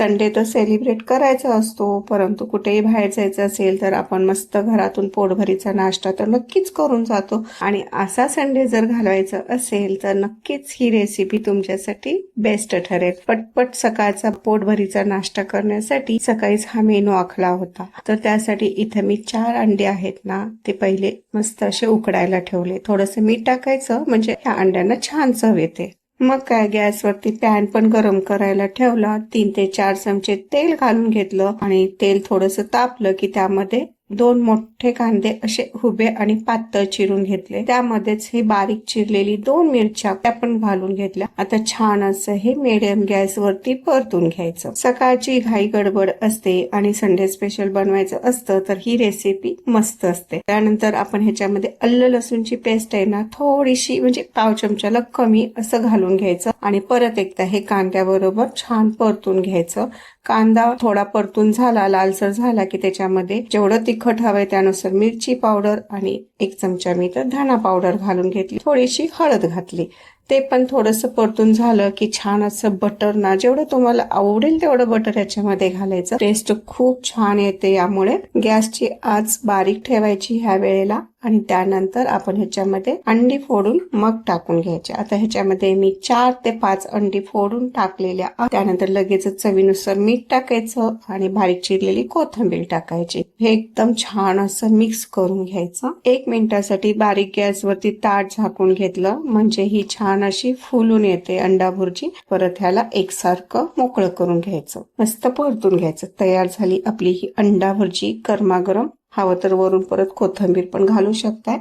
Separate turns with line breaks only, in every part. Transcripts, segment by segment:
Sunday तर celebrate करायचा असतो, परंतु कुठेही बाहेर जायचं असेल तर आपण मस्त घरातून पोटभरीचा नाश्ता तर नक्कीच करून जातो. आणि असा संडे जर घालवायचा असेल तर नक्कीच ही रेसिपी तुमच्यासाठी बेस्ट ठरेल. पटपट सकाळचा पोटभरीचा नाश्ता करण्यासाठी सकाळीच हा मेनू आखला होता. तर त्यासाठी इथे मी 4 अंडे आहेत ना, ते पहिले मस्त असे उकडायला ठेवले. थोडंसं मीठ टाकायचं म्हणजे ह्या अंड्यांना छान चव येते. मग काय, गॅसवरती पॅन पण गरम करायला ठेवला. 3 ते 4 चमचे तेल घालून घेतलं आणि तेल थोडंसं तापलं की त्यामध्ये 2 मोठे कांदे असे उभे आणि पातळ चिरून घेतले. त्यामध्येच हे बारीक चिरलेली 2 मिरच्या त्या पण घालून घेतल्या. आता छान असं हे मीडियम गॅसवरती परतून घ्यायचं. सकाळची घाई गडबड असते आणि संडे स्पेशल बनवायचं असतं तर ही रेसिपी मस्त असते. त्यानंतर आपण ह्याच्यामध्ये आलं लसूणची पेस्ट आहे ना, थोडीशी म्हणजे पाव चमचाला कमी असं घालून घ्यायचं आणि परत एकदा हे कांद्याबरोबर छान परतून घ्यायचं. कांदा थोडा परतून झाला, लालसर झाला की त्याच्यामध्ये जेवढं तिखट हवंय त्यानुसार मिरची पावडर आणि 1 चमचा मी तर धना पावडर घालून घेतली. थोडीशी हळद घातली. ते पण थोडंसं परतून झालं की छान असं बटर ना, जेवढं तुम्हाला आवडेल तेवढं बटर याच्यामध्ये घालायचं. टेस्ट खूप छान येते. यामुळे गॅसची आच बारीक ठेवायची ह्या वेळेला आणि त्यानंतर आपण ह्याच्यामध्ये अंडी फोडून मग टाकून घ्यायचे. आता ह्याच्यामध्ये मी 4 ते 5 अंडी फोडून टाकलेल्या. त्यानंतर लगेच चवीनुसार मीठ टाकायचं आणि बारीक चिरलेली कोथिंबीर टाकायची. हे एकदम छान असं मिक्स करून घ्यायचं. 1 मिनिटासाठी बारीक गॅसवरती ताट झाकून घेतलं म्हणजे ही छान अशी फुलून येते अंडा भुर्जी. परत ह्याला एकसारखं मोकळं करून घ्यायचं, मस्त परतून घ्यायचं. तयार झाली आपली ही अंडा भुर्जी गरमागरम. हवं तर वरून परत कोथिंबीर पण घालू शकताय.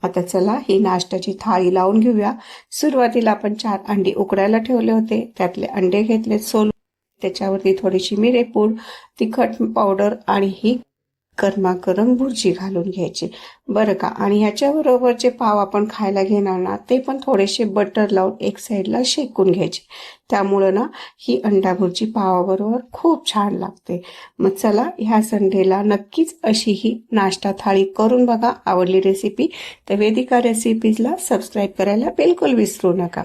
आता चला ही नाश्त्याची थाळी लावून घेऊया. सुरुवातीला आपण 4 अंडी उकडायला ठेवले होते, त्यातले अंडे घेतले सोलून. त्याच्यावरती थोडीशी मिरेपूड, तिखट पावडर आणि ही गरमागरम भुर्जी घालून घ्यायची बरं का. आणि ह्याच्याबरोबर जे पाव आपण खायला घेणार ना, ते पण थोडेसे बटर लावून एक साईडला शेकून घ्यायचे. त्यामुळं ना ही अंडा भुर्जी पावाबरोबर खूप छान लागते. मग चला ह्या संडेला नक्कीच अशी ही नाश्ता थाळी करून बघा. आवडली रेसिपी तर वेदिका रेसिपीजला सबस्क्राईब करायला बिलकुल विसरू नका.